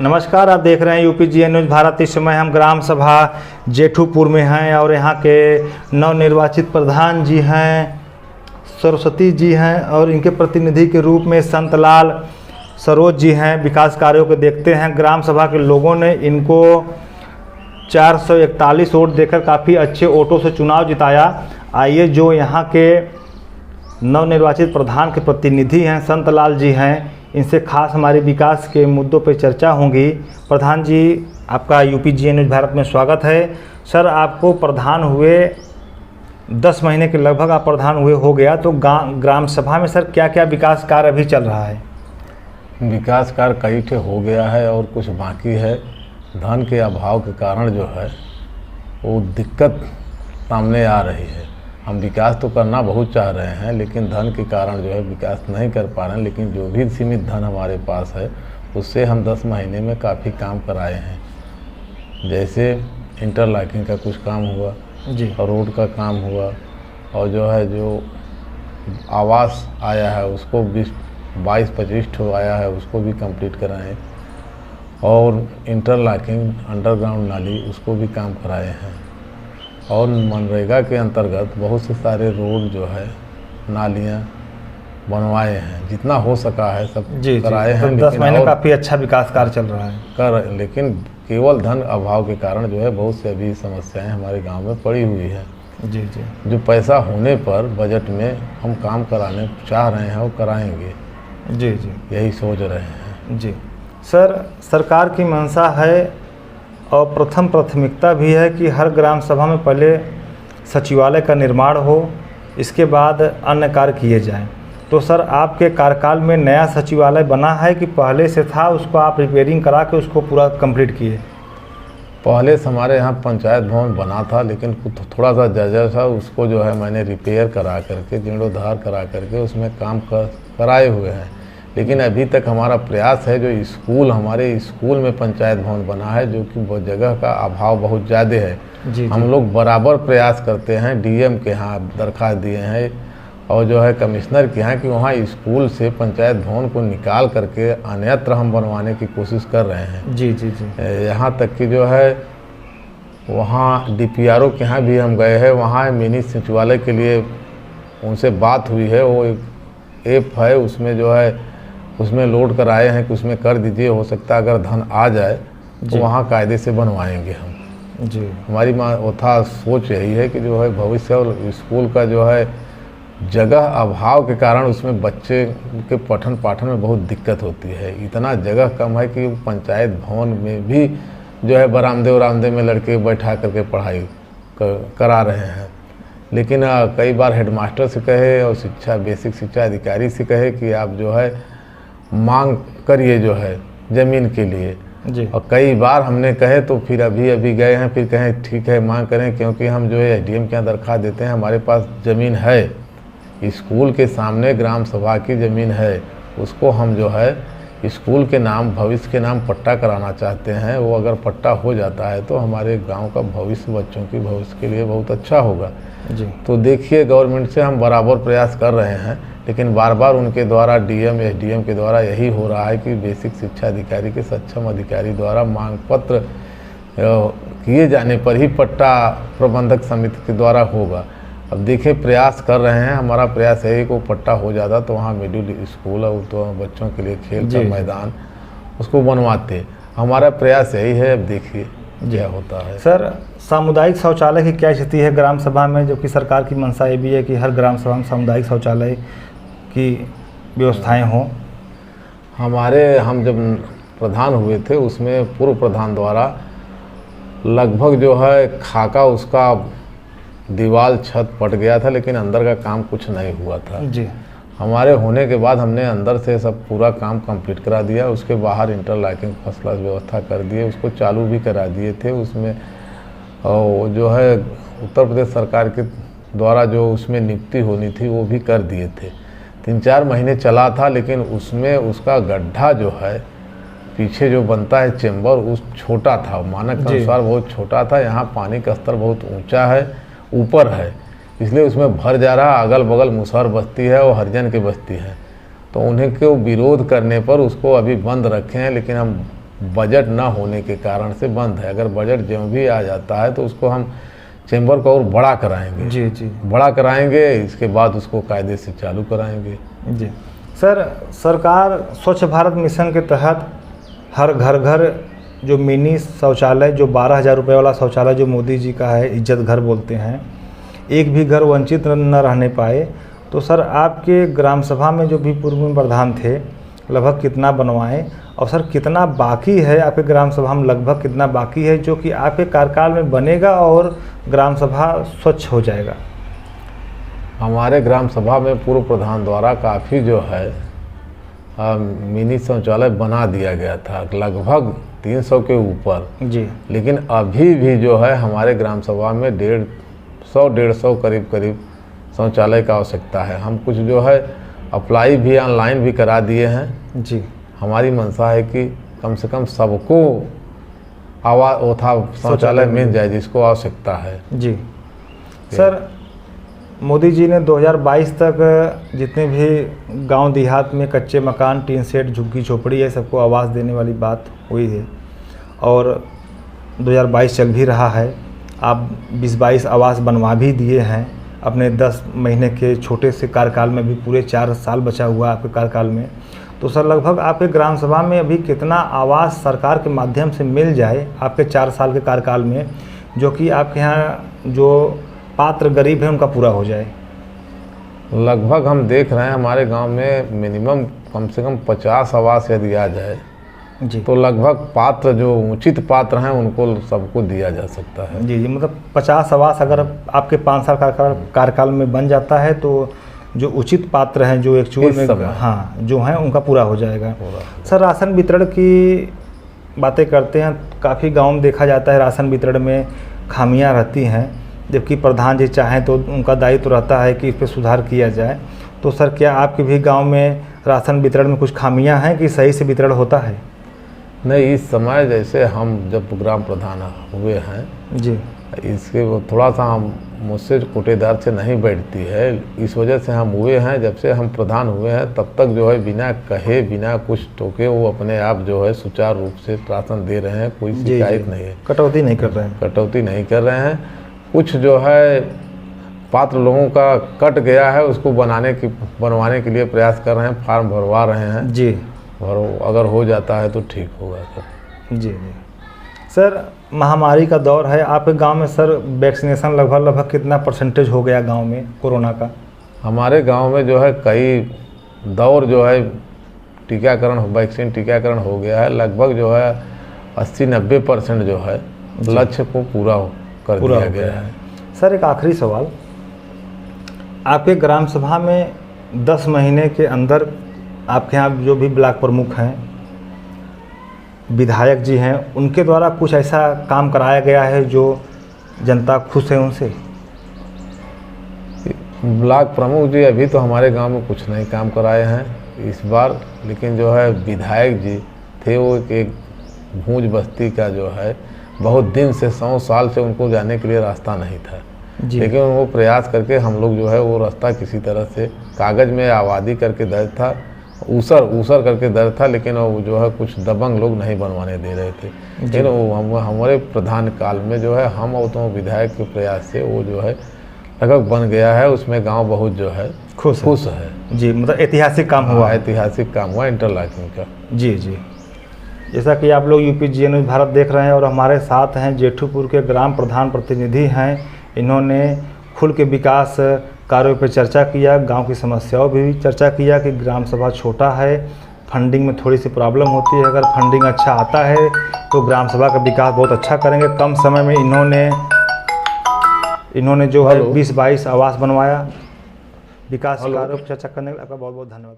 नमस्कार, आप देख रहे हैं UPGN न्यूज़ भारत। इस समय हम ग्राम सभा जेठूपुर में हैं और यहाँ के नवनिर्वाचित प्रधान जी हैं सरस्वती जी हैं और इनके प्रतिनिधि के रूप में संतलाल सरोज जी हैं। विकास कार्यों को देखते हैं। ग्राम सभा के लोगों ने इनको 441 वोट देकर काफ़ी अच्छे वोटों से चुनाव जिताया। आइए जो यहाँ के नवनिर्वाचित प्रधान के प्रतिनिधि हैं संतलाल जी हैं, इनसे खास हमारी विकास के मुद्दों पर चर्चा होंगी। प्रधान जी, आपका UPGN न्यूज़ भारत में स्वागत है। सर, आपको प्रधान हुए 10 महीने के लगभग आप प्रधान हुए हो गया, तो ग्राम सभा में सर क्या क्या विकास कार्य अभी चल रहा है? विकास कार्य कई ठे हो गया है और कुछ बाकी है। धन के अभाव के कारण जो है वो दिक्कत सामने आ रही है। हम विकास तो करना बहुत चाह रहे हैं, लेकिन धन के कारण जो है विकास नहीं कर पा रहे हैं। लेकिन जो भी सीमित धन हमारे पास है उससे हम 10 महीने में काफ़ी काम कराए हैं। जैसे इंटरलॉकिंग का कुछ काम हुआ जी, और रोड का काम हुआ, और जो है जो आवास आया है उसको 22-25 ठो आया है, उसको भी कंप्लीट कराएं। और इंटरलॉकिंग अंडरग्राउंड नाली उसको भी काम कराए हैं। और मनरेगा के अंतर्गत बहुत से सारे रोड जो है नालियाँ बनवाए हैं। जितना हो सका है सब कराए हैं। 10 महीने काफ़ी अच्छा विकास कार्य चल रहा है लेकिन केवल धन अभाव के कारण जो है बहुत से अभी समस्याएं हमारे गांव में पड़ी हुई है। जी जी, जो पैसा होने पर बजट में हम काम कराने चाह रहे हैं वो कराएंगे। जी जी, यही सोच रहे हैं। जी सर, सरकार की मंशा है और प्रथम प्राथमिकता भी है कि हर ग्राम सभा में पहले सचिवालय का निर्माण हो, इसके बाद अन्य कार्य किए जाएं। तो सर, आपके कार्यकाल में नया सचिवालय बना है कि पहले से था, उसको आप रिपेयरिंग करा के उसको पूरा कंप्लीट किए? पहले से हमारे यहाँ पंचायत भवन बना था, लेकिन थोड़ा सा जर्जर था, उसको जो है मैंने रिपेयर करा करके जीर्णोद्धार करा करके उसमें काम कराए हुए हैं। लेकिन अभी तक हमारा प्रयास है जो स्कूल, हमारे स्कूल में पंचायत भवन बना है, जो कि वो जगह का अभाव बहुत ज़्यादा है। हम लोग बराबर प्रयास करते हैं, DM के यहाँ दरख्वास्त दिए हैं और जो है कमिश्नर के यहाँ कि वहाँ स्कूल से पंचायत भवन को निकाल करके अन्यत्र हम बनवाने की कोशिश कर रहे हैं। जी जी जी, यहाँ तक कि जो है वहाँ DPRO के यहाँ भी हम गए हैं। वहाँ मिनी सचिवालय के लिए उनसे बात हुई है। वो एक ऐप है, उसमें जो है उसमें लोड कराए हैं कि उसमें कर दीजिए, हो सकता है अगर धन आ जाए तो वहाँ कायदे से बनवाएंगे हम। जी, हमारी सोच यही है कि जो है भविष्य और स्कूल का जो है जगह अभाव के कारण उसमें बच्चे के पठन पाठन में बहुत दिक्कत होती है। इतना जगह कम है कि पंचायत भवन में भी जो है बरामदे में लड़के बैठा करके पढ़ाई करा रहे हैं। लेकिन कई बार हेडमास्टर से कहे और बेसिक शिक्षा अधिकारी से कहे कि आप जो है मांग करिए जो है ज़मीन के लिए जी। और कई बार हमने कहे तो फिर अभी गए हैं, फिर कहें ठीक है मांग करें, क्योंकि हम जो है SDM के यहाँ दरख्वास्त देते हैं। हमारे पास ज़मीन है, स्कूल के सामने ग्राम सभा की ज़मीन है, उसको हम जो है स्कूल के नाम, भविष्य के नाम पट्टा कराना चाहते हैं। वो अगर पट्टा हो जाता है तो हमारे गांव का भविष्य, बच्चों की भविष्य के लिए बहुत अच्छा होगा जी। तो देखिए, गवर्नमेंट से हम बराबर प्रयास कर रहे हैं, लेकिन बार बार उनके द्वारा DM SDM के द्वारा यही हो रहा है कि बेसिक शिक्षा अधिकारी के सक्षम अधिकारी द्वारा मांग पत्र किए जाने पर ही पट्टा प्रबंधक समिति के द्वारा होगा। अब देखिए, प्रयास कर रहे हैं। हमारा प्रयास है कि वो पट्टा हो जाता तो वहाँ मिडिल स्कूल और तो बच्चों के लिए खेल का मैदान उसको बनवाते। हमारा प्रयास यही है। अब देखिए क्या होता है। सर, सामुदायिक शौचालय की क्या स्थिति है ग्राम सभा में, जबकि सरकार की मंशा ये भी है कि हर ग्राम सभा में सामुदायिक शौचालय की व्यवस्थाएं हों? हम जब प्रधान हुए थे उसमें पूर्व प्रधान द्वारा लगभग जो है खाका उसका दीवार छत पट गया था, लेकिन अंदर का काम कुछ नहीं हुआ था जी। हमारे होने के बाद हमने अंदर से सब पूरा काम कंप्लीट करा दिया। उसके बाहर इंटरलॉकिंग फर्स्ट क्लास व्यवस्था कर दिए, उसको चालू भी करा दिए थे। उसमें और जो है उत्तर प्रदेश सरकार के द्वारा जो उसमें नियुक्ति होनी थी वो भी कर दिए थे। 3-4 महीने चला था, लेकिन उसमें उसका गड्ढा जो है पीछे जो बनता है चेंबर, उस छोटा था, मानक के अनुसार बहुत छोटा था। यहाँ पानी का स्तर बहुत ऊंचा है, ऊपर है, इसलिए उसमें भर जा रहा। अगल बगल मुसहर बस्ती है और हरिजन की बस्ती है, तो उन्हें को विरोध करने पर उसको अभी बंद रखे हैं। लेकिन हम बजट न होने के कारण से बंद है। अगर बजट जो भी आ जाता है तो उसको हम चैम्बर को और बड़ा कराएंगे। जी जी बड़ा कराएंगे, इसके बाद उसको कायदे से चालू कराएंगे। जी। सर, सरकार स्वच्छ भारत मिशन के तहत हर घर घर जो मिनी शौचालय, जो 12,000 रुपये वाला शौचालय जो मोदी जी का है, इज्जत घर बोलते हैं, एक भी घर वंचित न रहने पाए, तो सर आपके ग्राम सभा में जो भी पूर्व में प्रधान थे लगभग कितना बनवाएं, और सर कितना बाकी है आपके ग्राम सभा में, लगभग कितना बाकी है जो कि आपके कार्यकाल में बनेगा और ग्राम सभा स्वच्छ हो जाएगा? हमारे ग्राम सभा में पूर्व प्रधान द्वारा काफ़ी जो है मिनी शौचालय बना दिया गया था, लगभग 300 के ऊपर जी। लेकिन अभी भी जो है हमारे ग्राम सभा में 150 करीब शौचालय का आवश्यकता है। हम कुछ जो है अप्लाई भी ऑनलाइन भी करा दिए हैं जी। हमारी मंशा है कि कम से कम सबको शौचालय मिल जाए जिसको आवश्यकता है। जी। सर, मोदी जी ने 2022 तक जितने भी गांव देहात में कच्चे मकान, टीन सेट, झुग्गी झोपड़ी है, सबको आवास देने वाली बात हुई है और 2022 चल भी रहा है। आप 20-22 आवास बनवा भी दिए हैं अपने 10 महीने के छोटे से कार्यकाल में, भी पूरे 4 साल बचा हुआ आपके कार्यकाल में। तो सर लगभग आपके ग्राम सभा में अभी कितना आवास सरकार के माध्यम से मिल जाए आपके 4 साल के कार्यकाल में, जो कि आपके यहाँ जो पात्र गरीब है उनका पूरा हो जाए? लगभग हम देख रहे हैं हमारे गांव में मिनिमम कम से कम 50 आवास यदि आ जाए जी, तो लगभग पात्र जो उचित पात्र हैं उनको सबको दिया जा सकता है। जी जी। मतलब 50 आवास अगर आपके 5 साल कार्यकाल में बन जाता है तो जो उचित पात्र हैं, जो एक्चुअल में हाँ जो हैं, उनका पूरा हो जाएगा। सर, राशन वितरण की बातें करते हैं, काफ़ी गाँव में देखा जाता है राशन वितरण में खामियाँ रहती हैं, जबकि प्रधान जी चाहें तो उनका दायित्व रहता है कि इस पर सुधार किया जाए। तो सर क्या आपके भी गांव में राशन वितरण में कुछ खामियां हैं कि सही से वितरण होता है? नहीं, इस समय जैसे हम जब ग्राम प्रधान हुए हैं जी, इसके वो थोड़ा सा हम मुझसे कोटेदार से नहीं बैठती है, इस वजह से हम हुए हैं। जब से हम प्रधान हुए हैं तब तक जो है बिना कहे बिना कुछ टोके वो अपने आप जो है सुचारू रूप से राशन दे रहे हैं, कोई शिकायत नहीं है। कटौती नहीं कर रहे हैं? कटौती नहीं कर रहे हैं। कुछ जो है पात्र लोगों का कट गया है, उसको बनवाने के लिए प्रयास कर रहे हैं, फार्म भरवा रहे हैं जी, और अगर हो जाता है तो ठीक होगा सर। जी जी। सर, महामारी का दौर है आपके गांव में, सर वैक्सीनेशन लगभग कितना परसेंटेज हो गया गांव में कोरोना का? हमारे गांव में जो है कई दौर जो है टीकाकरण, वैक्सीन टीकाकरण हो गया है, लगभग जो है 80-90% जो है लक्ष्य को पूरा कर दिया गया है। सर, एक आखिरी सवाल, आपके ग्राम सभा में 10 महीने के अंदर आपके यहाँ जो भी ब्लॉक प्रमुख हैं, विधायक जी हैं, उनके द्वारा कुछ ऐसा काम कराया गया है जो जनता खुश है उनसे? ब्लॉक प्रमुख जी अभी तो हमारे गांव में कुछ नहीं काम कराए हैं इस बार, लेकिन जो है विधायक जी थे वो एक भूंज बस्ती का जो है बहुत दिन से 100 साल से उनको जाने के लिए रास्ता नहीं था, लेकिन वो प्रयास करके हम लोग जो है वो रास्ता किसी तरह से कागज़ में आबादी करके दर्ज था, ऊसर करके दर्ज था, लेकिन वो जो है कुछ दबंग लोग नहीं बनवाने दे रहे थे। लेकिन वो हमारे प्रधान काल में जो है हम और तो विधायक के प्रयास से वो जो है लगभग बन गया है, उसमें गांव बहुत जो है खुश है। जी, मतलब ऐतिहासिक काम हुआ? ऐतिहासिक काम हुआ इंटरलॉकिंग का। जी जी। जैसा कि आप लोग यूपी जी न्यूज़ भारत देख रहे हैं और हमारे साथ हैं जेठूपुर के ग्राम प्रधान प्रतिनिधि हैं, इन्होंने खुल के विकास कार्यों पर चर्चा किया, गांव की समस्याओं भी चर्चा किया कि ग्राम सभा छोटा है, फंडिंग में थोड़ी सी प्रॉब्लम होती है, अगर फंडिंग अच्छा आता है तो ग्राम सभा का विकास बहुत अच्छा करेंगे। कम समय में इन्होंने जो है 20-22 आवास बनवाया। विकास कार्यों पर चर्चा करने के लिए आपका बहुत बहुत धन्यवाद।